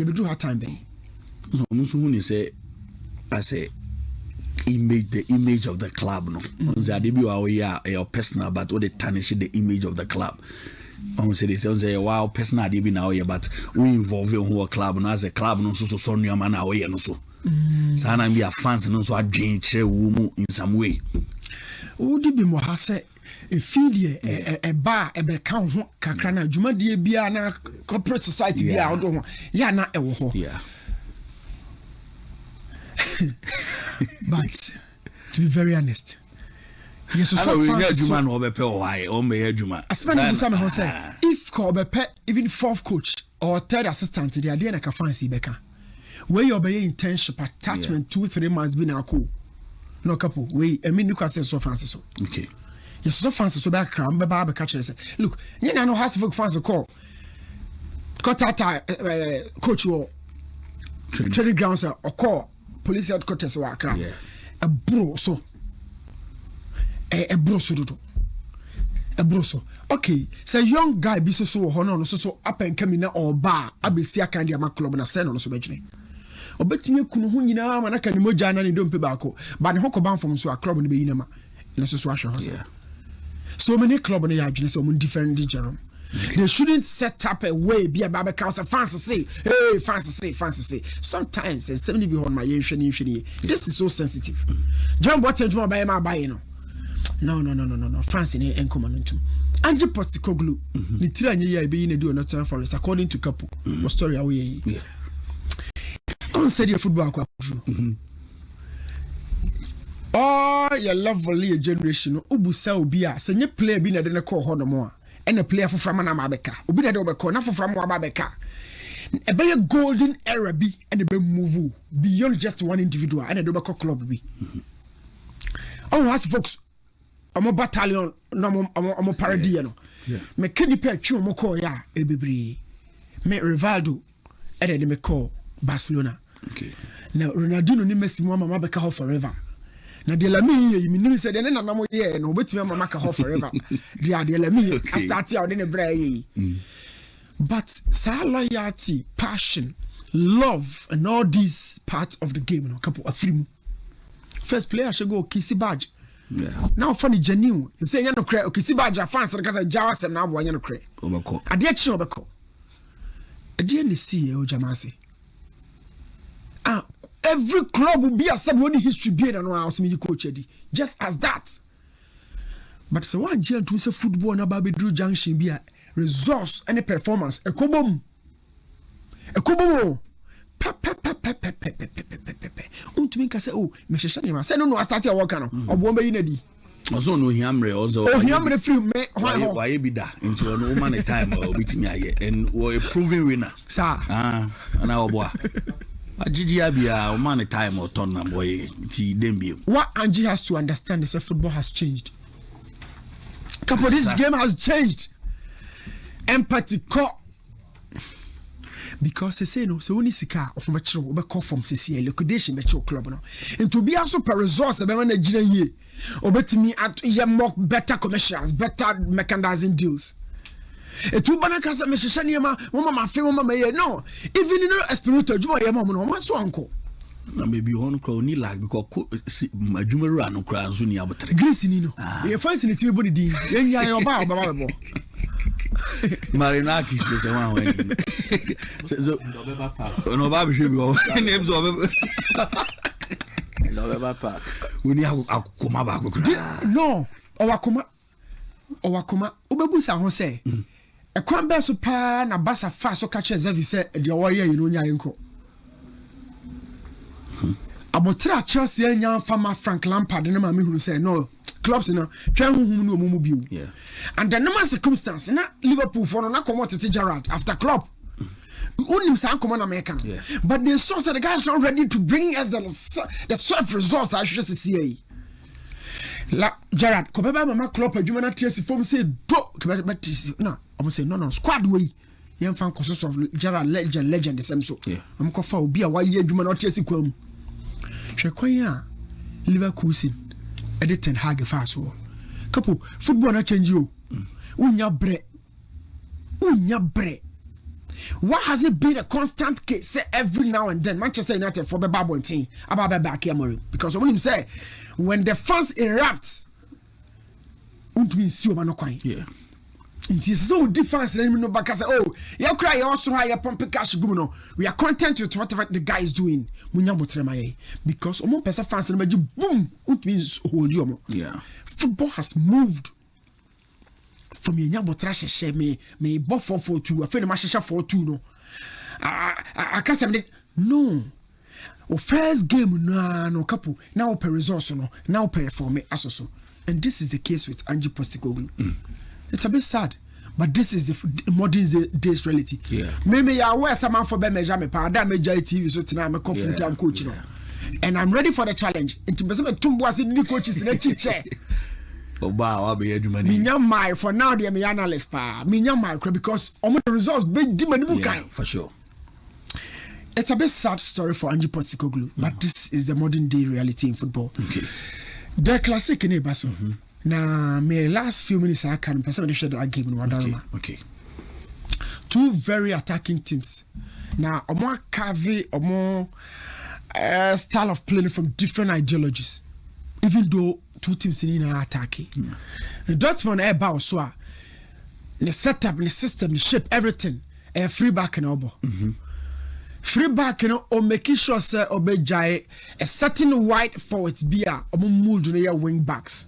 You be do hard time be. So Musuhuni say as a image, the image of the club no. Your personal, but what they tarnish the image of the club. I say this say wow personal they be now but we involve in who club no as a club no so new man away no so. So na be a fans no so adwen kire wo mu in some way. Odi bi mo ha say e feed e ba e be kan ho kakra na dwumadie bia na corporate society bia odo ho ya na e wo ho. Yeah. But to be very honest, yes, so if Kobepe, even fourth coach or third assistant, the idea like a fancy Becca. Where you're being internship attachment 2-3 months been a cool. No couple, we I mean you can say so fancy so. Okay. Yes, so fancy so back cram Baba catcher say, look, you know how to fancy call. Cut out coach or training grounds or call police headquarters or cram. Yeah. A bro so. A broso do. A broso. Okay, say young guy be so hono so up and coming or bar abesi akandi ama club na say no so begine. Obetimi kunu hu nyina ma na kan moja na ni dompe baako. But the hoko ban from so a club no be yinama. Na so so ahwe ho. So many club na ya adwene so mun different general. They shouldn't set up a way be a baba cause fans say, hey, fans say. Sometimes there's 70 be on my usually. This is so sensitive. John what you buy my buy no. No. France in encomanentum. Ange Postecoglou, ni tira nye ya be in a do Nottingham Forest according to couple. What story are we? Yeah. On said your football oh, your lovely generation. Ubusa ubia. Se nye player be na de call hono mo. And a player for from Amabeka. Ubi na de obeko na for from Amabeka. A be a golden era be and a be move beyond just one individual and a do club be. Oh, as folks. Amo battalion no amo parody no me kedi pe twi mo call ya e bebre me Rivaldo e de me call Barcelona. Okay. Now Ronaldinho ni Messi mo mama beka ho forever. Na de la mi ye mi ni se de na mo ye no betimi mama ka ho forever. De la mi I start ya de ne bra ye. But sa loyalty, passion, love and all these parts of the game no couple of free. First player should go Kissy badge. Yeah. Now funny genuine. You say you no cray. Okay, see badge fans because I jawa sem na boy you no cray. Obeko. Ade chi obeko. Ade ni see o jamase. Every club will be a sub when history be no house me coach edi. Just as that. But so one gen to say football na ba be Drew Junction be a resource any performance. Ekobom. Untumi ka say oh me hwehwe ne ma say no I start your work no obo be yinadi also no hiamre also hiamre free me why be da into no man time obitimi aye and we a proven winner sir ana obo agigi abia man time or turn na boy ti dem. What Angie has to understand is that football has changed. This game has changed. Empathy because they say no so only sika obechiro obekọ from CCA liquidation be club no and to be also per resource be na gina ye obetimi at ye more better commercials better merchandising deals etu bana kasa me hwehwe ne ma mama fe mama ye no even no espiritual juma ye mama no ma so anko na maybe on crowd ni lag because adwumaru anu kra nso ni abotre Greece ni no ye fancy ni timi body din ye nya ye oba bo Marinaki is the one way. So, no, Baby should go. Names of November Park. We need Akoma back. No, Akoma, Ubebusa, who say a crumb so pan a bassa fast so catches every set the warrior you know Yanko. Abotra Chelsea and young farmer Frank Lampard and Mammy who say no. Clubs in a train who move. Yeah. And the normal circumstance, not Liverpool for not come out to Gerrard after club. Only some common American. Yeah. But the source of the guys not ready to bring us the sort of results I should say. La Gerrard, come by my club, a human TSC form say, no, I must say, no, squad way. Young fan consists of Gerrard legend, the same so. Yeah. I'm called for be a 1 year human TSC come. Shequaya Liverpool. Editing hag fast war. Couple football na change you. Unya bre. Why has it been a constant case? Say every now and then, Manchester United for the Babon team about back here, because when him say when the fans erupt, yeah. It is so different. No back say, oh, you cry, you also hire pump cash gumino. We are content with whatever the guy is doing. Because omo pesa fans and boom, it means hold you. Yeah. Football has moved from your nyabo trash share me buff 4-4-2. I feel the match 4-2 no. I can't say no. O first game no couple now per resource no now per for me asoso. And this is the case with Ange Postecoglou. It's a bit sad, but this is the modern day's reality. Yeah. Maybe I wear some for me measure me that major TV so tonight I'm a full time coach no. And I'm ready for the challenge. Into be tumbo as the coaches in a chair. Oba be adwuma ni. Minya my for now they me analyst pa. Minya my because the results big demand for sure. It's a bit sad story for Ange Postecoglou, but this is the modern day reality in football. Okay. The classic in Basso. Now, my last few minutes I can personally share that game in Wadaroma. Okay. Two very attacking teams. Now, a more cave, a more style of playing from different ideologies. Even though two teams in attacking. The Dortmund air bow so the setup, the system, the shape, everything. A free back and elbow. Free back, or making sure say obey a certain wide forwards be a mood wing backs.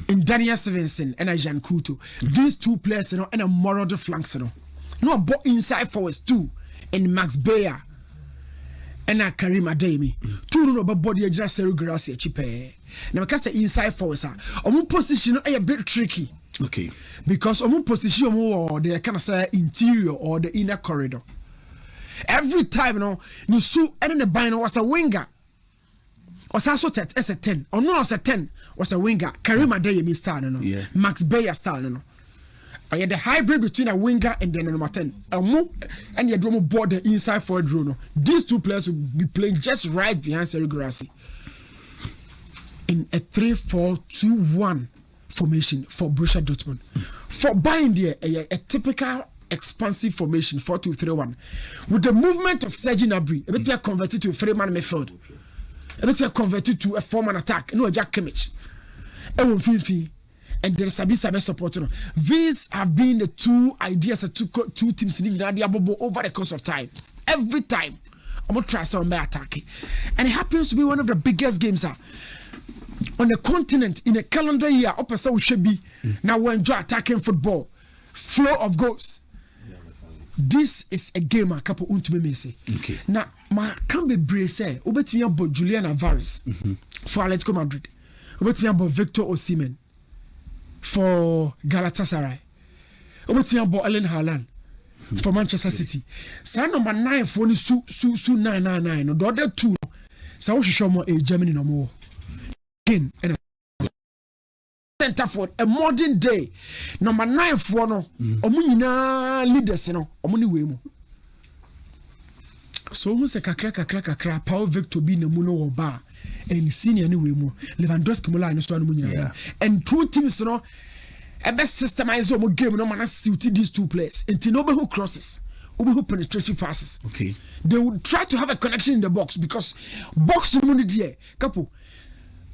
In Daniel Stevenson and Jan Kuto, these two players, and a moral flanks, no but inside forwards too, and Max Bayer and a Karim Adeyemi. Two no body just Grassi cheaper. Now I can say inside forwards position a bit tricky. Okay. Because position more the kind of say interior or the inner corridor. Every time you so and the bino was a winger. Was also as a 10 or no as a 10 was a winger. Karim Adeyemi style Yeah. Max Bayer style I had the hybrid between a winger and then a number 10. And you don't board the inside forward row. These two players will be playing just right behind Sergio Grassi in a 3-4-2-1 formation for Borussia Dortmund. For buying there a typical expansive formation 4-2-3-1 with the movement of Serge Gnabry. A bit converted to a 3-man midfield. A bit converted to a 4-man attack. No, Jack Kimmich. And there is a bit support. These have been the two ideas of two teams in the over the course of time. Every time, I'm going to try some by attacking. And it happens to be one of the biggest games on the continent in a calendar year. Opposite we should be now we enjoy attacking football. Flow of goals. This is a game a couple me say. Okay. Now, my can be brace. Obetimi about Julian Alvarez for Atletico Madrid. Obetimi about Victor Osimhen for Galatasaray. Obetimi about Erling Haaland for Manchester City. So number 9 for Su 999. No, the other two. So we should show more a Germany no more. Again, and center for a modern day number 9 for no omunina leaders no omuni we mu so who say kakra Paul Victor bi na mu no oba and senior ni we mu Lewandowski mo line so no munyina and two teams no e be systemize o game no man suit these two players until no be who crosses who penetration passes. Okay, they would try to have a connection in the box because box no money there couple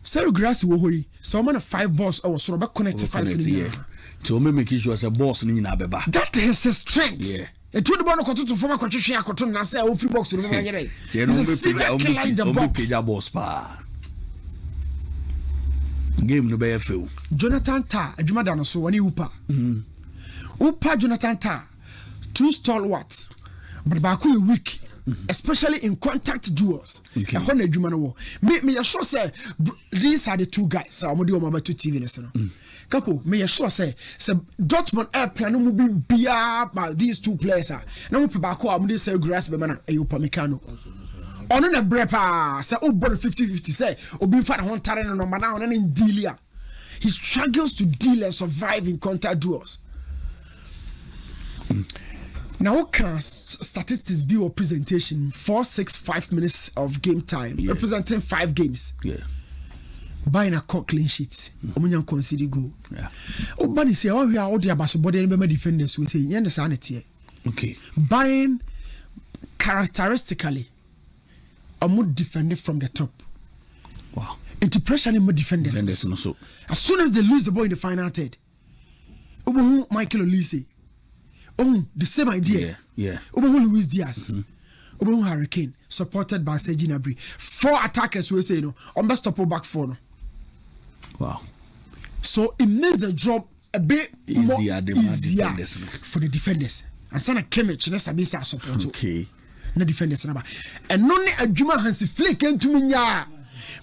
Sergio Grassi wo hoyi so man 5 balls or so be connect 5 in the air to make sure as a boss ni na beba that is his strength. Yeah, e to the ball ko to form kwatwehwe akoto na say o free box no man yere be page boss pa game no be feel Jonathan Tah adwuma da no so woni upa Jonathan Tah two stalwarts but back weak. Especially in contact duels. Okay. Me sure say these are the two guys. I'm going to TV listen. Couple, me sure say Dortmund air plan will be by these two players. Now Pabako, I'm going to say grass be man a Upamecano. On a brepa, say oh 50-50 say obi fa ho tare no number now in dealia. He struggles to deal and survive in contact duels. Now, can statistics be your presentation 4-6-5 minutes of game time, representing 5 games? Yeah. Buying a clean sheet, Omunyan consider goal. Yeah. Oh, but you say, oh, we are all the basketball and defenders will say, Yen the sanity. Okay. Bayern characteristically are more defended from the top. Wow. Into pressure and more defenders. Also. As soon as they lose the ball in the final third, Michael Olise, the same idea. Yeah. Luis Diaz, Hurricane, supported by Serge Gnabry. 4 attackers we say best stop back 4 no. Wow. So it makes the job a bit easier for the defenders. And sana Kimmich na Sabisa support. Okay. Na defenders na ba. And no ne adwuma Hansi Flick ntumi nya.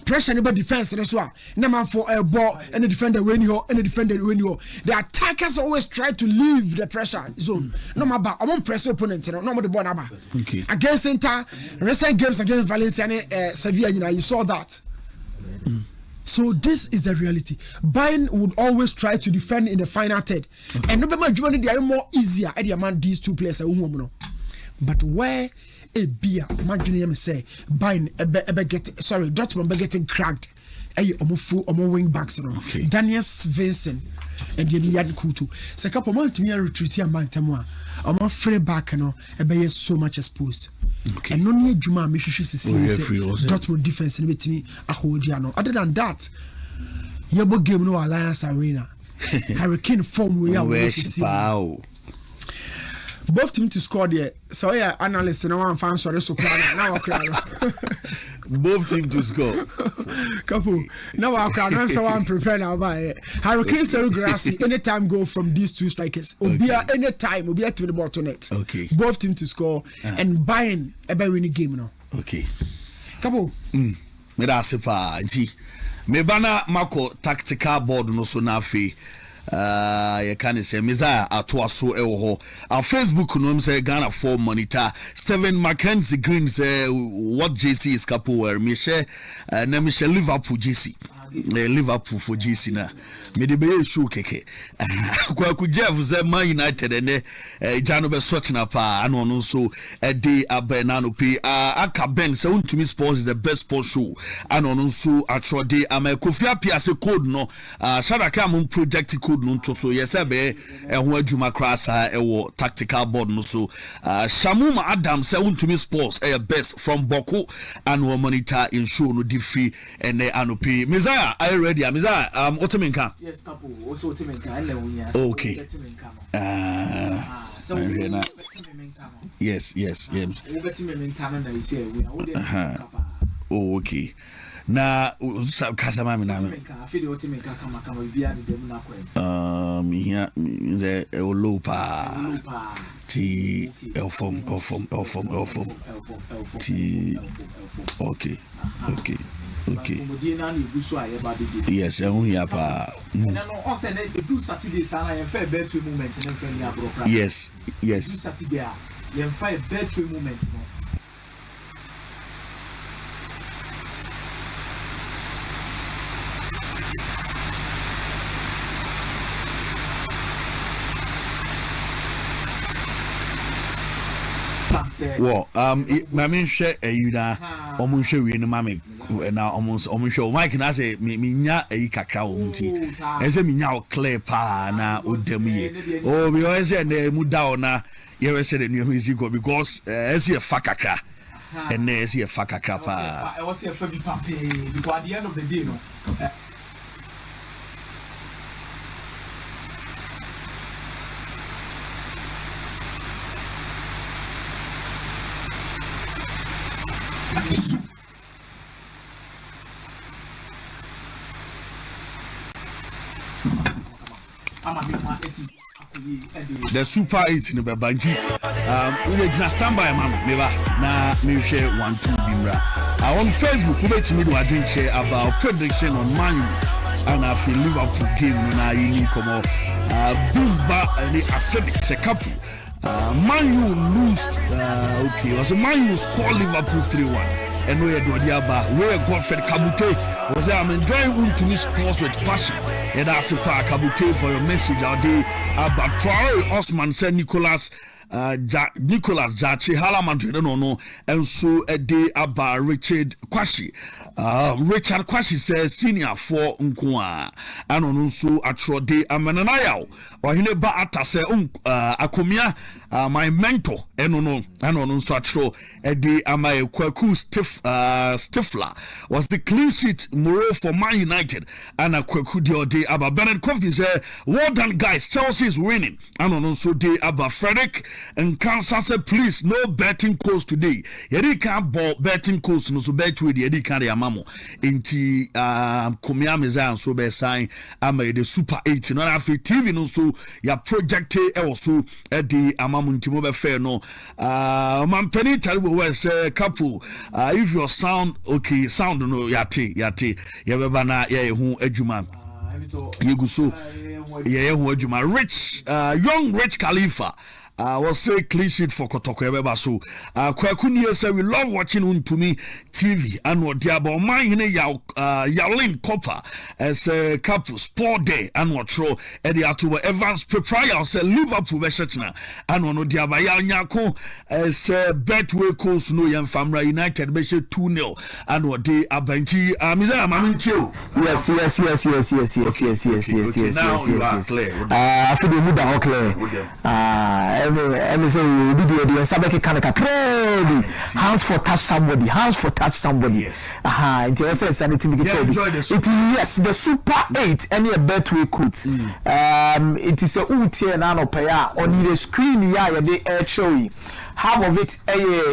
Pressure about defense and so on. No man for a ball and the defender when you and the defender when you. The attackers always try to leave the pressure zone. No matter I won't press opponent. No more the ball number. Okay. Against Inter, recent games against Valencia and Sevilla, you saw that. So this is the reality. Bayern would always try to defend in the final third. Okay. And no matter they are more easier at the amount these two players are. But where a beer, imagine say Bayern Dortmund getting cracked. Omo wing backs. Okay. Daniel Svensson and Yan Kutu. So a couple months me retreat and bantamwa. Omo free back so much exposed. Okay. And no near Juma Mishishi say Dortmund defense in between a whole Diano. Other than that, Yabo game no Alliance Arena. Hurricane form we are wow. Both team to score there. So yeah, analyst no one fan sorry so now both team to score. Couple. Now I can so I'm prepared now by Hurricane Seru Grassy anytime go from these two strikers. Obia anytime Obia to the bottom net. Okay. Both team to score and Bayern a winning game now. Okay. Couple. Me da sepa nti me bana mako tactical board no so na afi you can say Messiah atoaso ewo ho on Facebook no say Ghana for monitor Steven Mackenzie Green say what JC is couple where me share na me share Liverpool JC Liverpool for JC na me de be show keke kwa ku Jeff say Man United and Jano be searching up ano no so dey abenano pe aka Ben say untumi sports is the best sports show ano no so atrode Kofi Apia say code no Shadaka mun project code no to so yes be ho adwuma krasa ewo tactical board no so Shamuma Adam say untumi sports best from Boku and monitor in show no different and anope Messiah are you ready Messiah otemenka yes couple also otemenka and okay so yes okay na kasama mi na here the lopa ti elfom ti okay yes yes Saturday you find battery moment well my mean share you na omo hwe we no mame na omo hwe Mike na say me nya kakra o nti e say me nya o clear pa na odam ye oh we always say na mu da na ye we say the new music because e say fa kakra and e say fa kakra pa I was say fa bi pa because at the end of the day no the Super 8 in the Banji we just stand by mama meba na me share 1-2 bimra on Facebook we bet me do a drink share about prediction on Man U and I feel Liverpool game na yini komo bimba ni Asare se couple Man U lose okay was Man U score Liverpool 3-1 and we do diaba we Godfred Kabute was I'm enjoying to sports with passion and that's a Kabute for your message all day about Traore Osman said Nicolas Jachi Halaman no and so a day about Richard Kwashi says senior for Nkwa and also a Trode Amenanayo or Hineba Atase Akomeah my mentor eno nso atro edi amay Kwaku Stifler was the clean sheet Moro for Man United and Kwaku de aba Bernard Coffee say well done guys, Chelsea is winning and nso de aba Frederick and Kansas say please no betting calls today yedi can ball betting calls no so bet with yedi can amamo enti Akomeah meza so be sign ama the Super 8 no afi TV no so ya project e also edi amamo ntimo be fair no man penny taribo we say couple if your sound okay sound no yate ye beba na ye hu adwuma yeguso ye hu adwuma rich young Rich Khalifa was say clean sheet for Kotoko Ebeba so Kwaku say we love watching Untumi TV and what diabo man Yalin Copper as a couple sport day and what throw Eddie Atuba Evans Prepare say Liverpool Beshachna and one diaba Yanyako as Betway Coast no yan family United Beshe 2-0 and what day Abanti Miza Mamincho. Yes. Now you are clear. I feel the mood are clear. Every say we do the Sabeki Kanaka clearly. Hands for touch somebody. Yes. It was anything to enjoy the Super. Yes, the Super 8 any a Betway codes. It is a UT and Anopaya on the screen ya they air showing. Half of it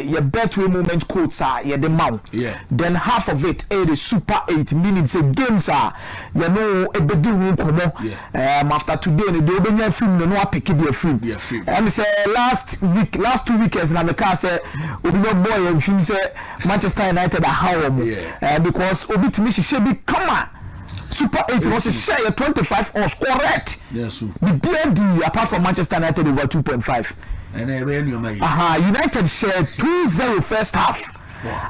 your Betway moment codes are the mount. Yeah. Then half of it the Super 8 meaning say games are a bedu room after today the Obenya film no pick it film. Yeah, film. And say last 2 weekends na Meka say obi no boy and film say Manchester United are how because obi timi she be come on. Super 8 was share 25 or correct. Yes. The BD apart from Manchester United over 2.5. And United share 2-0 first half.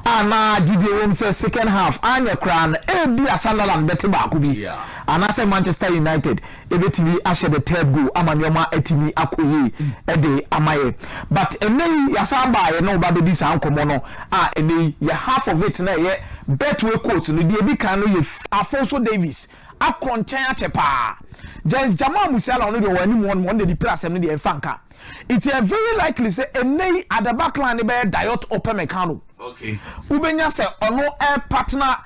And GD says second half. Anya Crown, be a Sunderland betting back. And I say Manchester United, everything after the third goal, Amanyoma Etimi Akoye, Ede Amaye. But Yasaba, nobody this uncommon. And half of it now, Betway coach, the baby can know Alfonso Davis. Akonchanya chepa. Just Jamal Musiala on the one the plus and the Fanka. It's a very likely say a nay at the back line be Diot Opemekano. Okay. Ubenya say ono air partner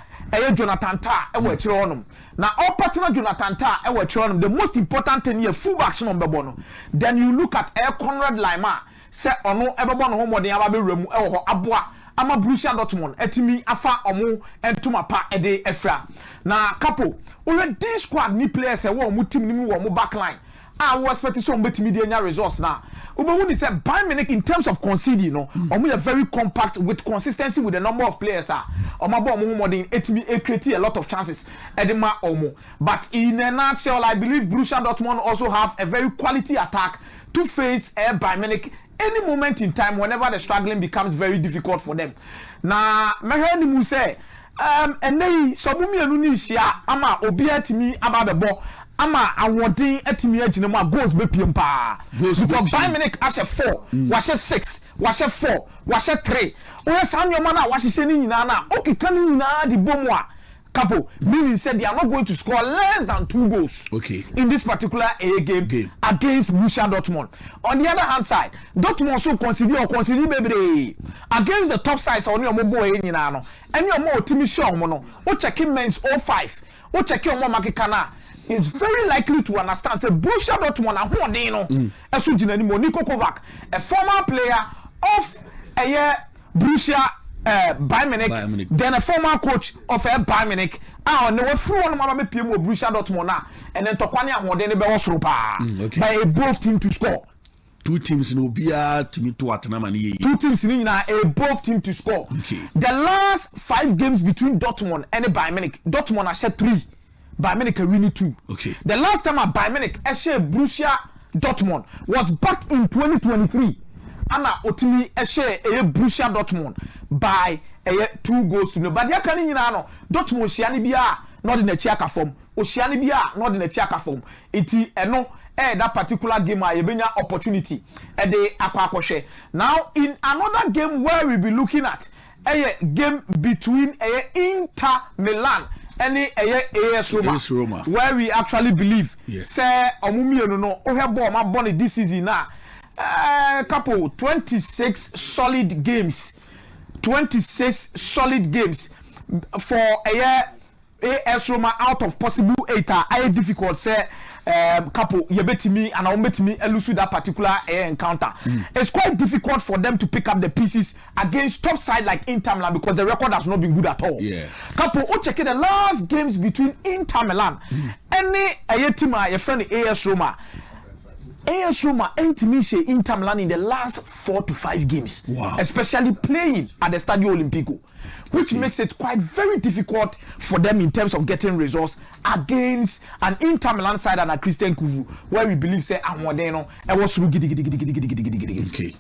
Jonathan Ta e we chire onum. Na all partner Jonathan Ta e we chire onum. The most important thing here fullbacks number bono. Then you look at Air Conrad Lima say ono ebebono ho modern aba be remu e ho aboa ama Borussia Dortmund etimi afa omo entuma pa ede efra. Na couple we this squad ni players e wo omo team ni wo omo back line. I was expecting some better media results now. When say Bayern Munich in terms of conceding, we are very compact with consistency with the number of players. It creates a lot of chances. But in a nutshell, I believe Borussia Dortmund also have a very quality attack to face Bayern Munich any moment in time whenever the struggling becomes very difficult for them. Now, Mehani Mu say, and they Sobumi Anunisha ama obiatimi about the ball. Ama awarding etimi aginema goals be piempa because Bayern Munich as a 4 was a 6 was a 4 was a 3 o san your man na was se ni nyina na okay kan ni nyina di bomwa couple meaning said they are not going to score less than 2 goals in this particular game against Borussia Dortmund. On the other hand side, Dortmund also consider baby against the top sides on your boy nyina no and your more team show mo no o check men's 05 o check your more market kana is very likely to understand say Borussia Dortmund na who dey no eso gina ni Nico Kovac, a former player of Borussia Bayern Munich, then a former coach of Bayern Munich. On the free one mama pm Borussia Dortmund na and then Tokwani ahode ne be wosoro pa by both team to score. Two teams no bia timi to atena mane. Two teams ni na both team to score. The last 5 games between Dortmund and Bayern Munich, Dortmund has set 3. Bayern Munich winning 2. The last time at Bayern Munich Borussia Dortmund was back in 2023. Anna Otimi Borussia Dortmund by 2 goals to no. But ya can no Dortmund Shiani Bia not in the Chiaka form. Oceani Bia not in the Chiaka form. Iti no that particular game a yebenya opportunity de akwa. Now in another game where we be looking at a game between Inter Milan any AS Roma, where we actually believe say omumi no no o he ball ma born this season na couple 26 solid games. 26 solid games for a year. AS Roma out of possible 8 are difficult say couple you bet me and I'll bet me lose that particular encounter. It's quite difficult for them to pick up the pieces against top side like Inter Milan because the record has not been good at all. Yeah. Couple check the last games between Inter Milan any team your friend AS Roma. AS Roma intimidate Inter Milan in the last 4 to 5 games. Wow. Especially playing at the Stadio Olimpico, which makes it quite very difficult for them in terms of getting results against an Inter Milan side and a Christian Kuvu, where we believe say Amodeno was through gidi. Okay.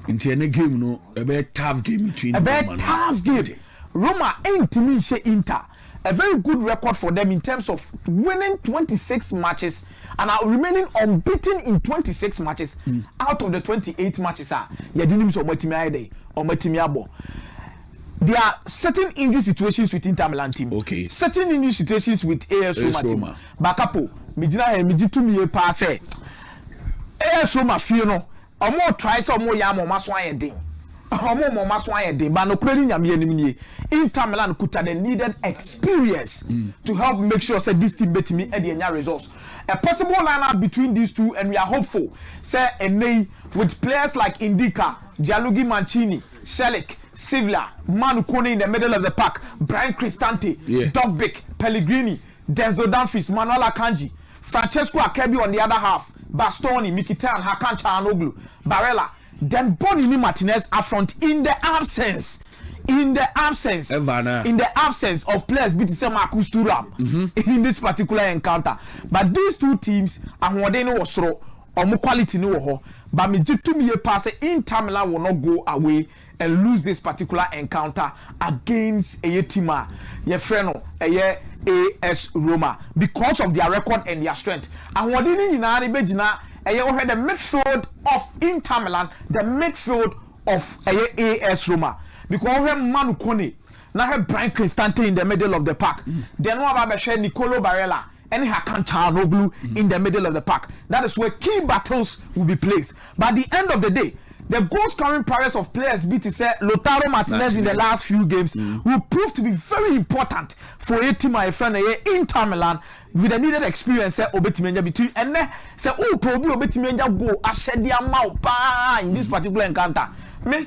Into any game, no, a very tough game between a very tough game. Roma intimidate Inter. A very good record for them in terms of winning 26 matches and are remaining unbeaten in 26 matches out of the 28 matches. There are certain injury situations with Inter Milan team. Okay. Certain injury situations with AS Roma team. Bakapo, Mijina pass. AS Roma feel no. Or more tries or more yam or maswine day. Omo maswanye de ba no kweli nyame anim nie Inter Milan kuta the needed experience to help make sure say this team bet me e dey nya results. A possible lineup between these two and we are hopeful say Enei with players like Indica, Gianluigi Mancini, Shelik, Sivla, Manu Kone in the middle of the pack, Brian Cristante, Dovbik, Pellegrini, Denzel Dumfries, Manuel Akanji, Francesco Akebi on the other half, Bastoni, Mkhitaryan, Hakan Çalhanoğlu, Barella. Then Bonini Martinez up front in the absence of players beat say Marcus Thuram in this particular encounter. But these two teams ahwodeni wo soro omo quality ni wo ho but me jitumi pass Inter Milan will not go away and lose this particular encounter against a team ye friend AS Roma because of their record and their strength. Ahwodeni nyina re begina the midfield of Inter Milan, the midfield of AS Roma. Because we have Manu Kone, now have Brian Cristante in the middle of the pack. Then we have Nicolo Barella and Hakan Çalhanoğlu in the middle of the pack. That is where key battles will be placed. But at the end of the day, the goal scoring prowess of players Lautaro Martinez in the last few games will prove to be very important for a team my friend Inter Milan with the needed experience obetimenja between and say probably obetimenja go ashedia mau in this particular encounter. Me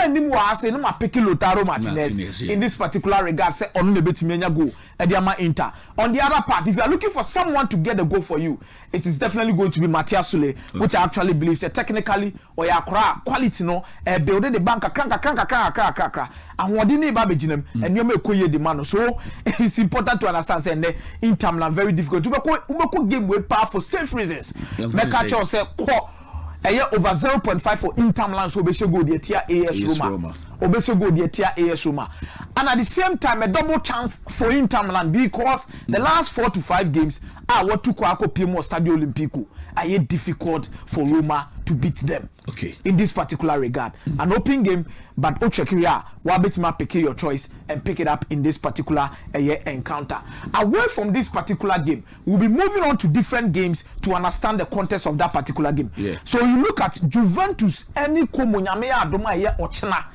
ni mo ase no ma pick Lautaro Martinez in this particular regard say onu obetimenja go ediama Inter. On the other part, if you are looking for someone to get the goal for you, it is definitely going to be Matthias Sule, which I actually believe technically or ya quality no building the bank kranka and what didn't ba beginem and you make koye the man. So it's important to understand say Inter Milan very difficult to go game with powerful safe reasons. Make catch say over 0.5 for Inter Milan so be go the tier AS Roma. Obese go the tier AS Roma. And at the same time a double chance for Inter Milan because the last 4 to 5 games are what to Kwako Pimo Stadio Olimpico are difficult for Roma to beat them. Okay. In this particular regard. An open game, but Ochekiria, Wabetima pick your choice and pick it up in this particular encounter. Away from this particular game, we'll be moving on to different games to understand the context of that particular game. Yeah. So you look at Juventus, any Como Nyamea Adoma here Ochena.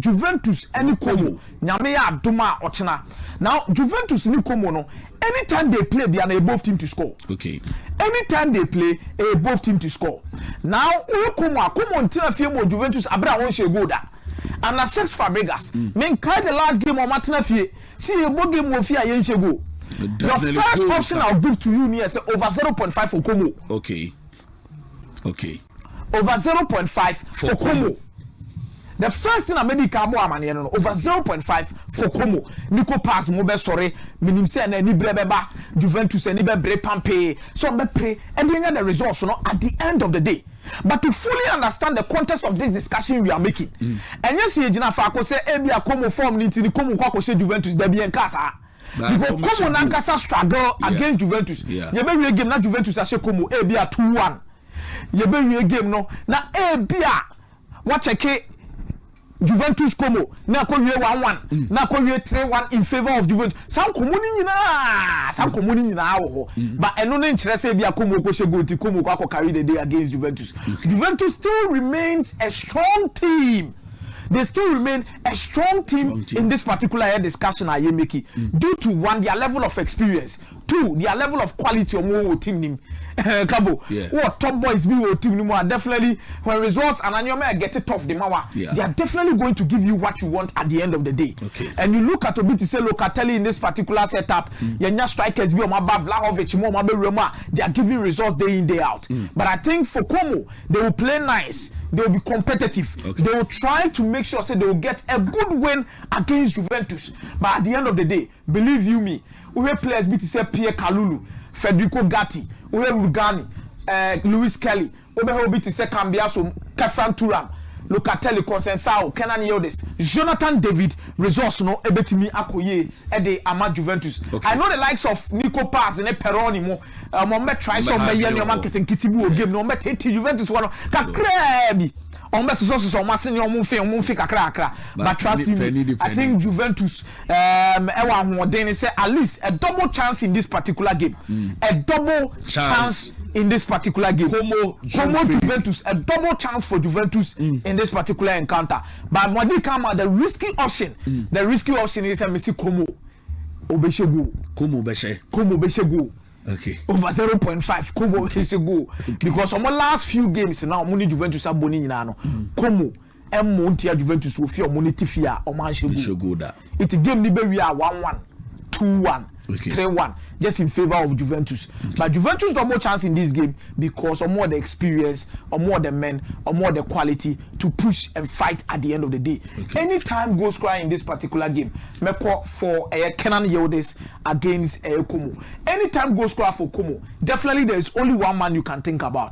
Juventus, any Como Nyamea Adoma Ochena. Now, Juventus, any Como no, anytime they play, they are above team to score. Okay. Anytime they play, above team to score. Now, Como until a few more Juventus, Abra won't go that. And na 6 Fabregas. Men kind the last game on Martina Fie. See a book game of Fia Yenshego. Your first option I'll give to you near say over 0.5 for Como. Okay. Over 0.5 for Como. The first thing I made Cabo Amaniano over 0.5 for Como. Nico pass Mobe sorry, minim say and any breba, Juventus and Bre Pampe. So I'm pray and then the results at the end of the day. But to fully understand the context of this discussion we are making, and yes, Ejina Fako say Ebia Como form into the Como Kwako say Juventus Debi and Casa. Because Como Nankasa struggle against Juventus. You be game na Juventus as Como Ebia 2-1. You be game no na Ebia what check Juventus Como na akɔwie 1-1 na akɔwie 3-1 in favor of Juventus some community nyinaa wɔ hɔ but ɛno ne nkyerɛ sɛ bi Como kɔhyɛ goal ti Como kɔ carry the day against Juventus. Juventus still remains a strong team. They still remain a strong team in this particular discussion I am making due to one, their level of experience, two, their level of quality of more team nim. Kabo, what top boys be your team nim are definitely when results and Anyoma get it tough the mawa. They are definitely going to give you what you want at the end of the day. Okay. And you look at Obiti say Locatelli in this particular setup, Yenya strikers be on my Vlahovic, more Mabe Roma, they are giving results day in day out. But I think for Como, they will play nice. They will be competitive. Okay. They will try to make sure say they will get a good win against Juventus. But at the end of the day, believe you me, we have players be to say Pierre Kalulu, Federico Gatti, we have Rugani, Luis Kelly, we have be to say Cambiaso, Kefran Turam, Locatelli, Consensao, Kenan Yodes, Jonathan David, resource no ebetimi akoye ede ama Juventus. Okay. I know the likes of Nico Paz and Peroni mo try some me marketing kitibu game no met Juventus one kakra on best resources on masin your fi kakra but trust me I think Juventus ewa hoden say at least a double chance in this particular game. A double chance in this particular game. Como Juventus, a double chance for Juventus in this particular encounter. But when they come out, the risky option is Messi Como Obeshego. Como Beshego. Okay. Over 0.5 Como Beshego. Because on the last few games now, Muni Juventus are boni no. Como Montia Juventus will fear Muni Tifia or Manchego. It's a game Liberia 1-1, 2-1. Okay. 3-1 just in favor of Juventus. But Juventus got more chance in this game because of more the experience, or more the men, or more the quality to push and fight at the end of the day. Okay. Anytime goal scorer in this particular game, Meko for Kenan Yildiz against Como. Anytime goal scorer for Como, definitely there is only one man you can think about.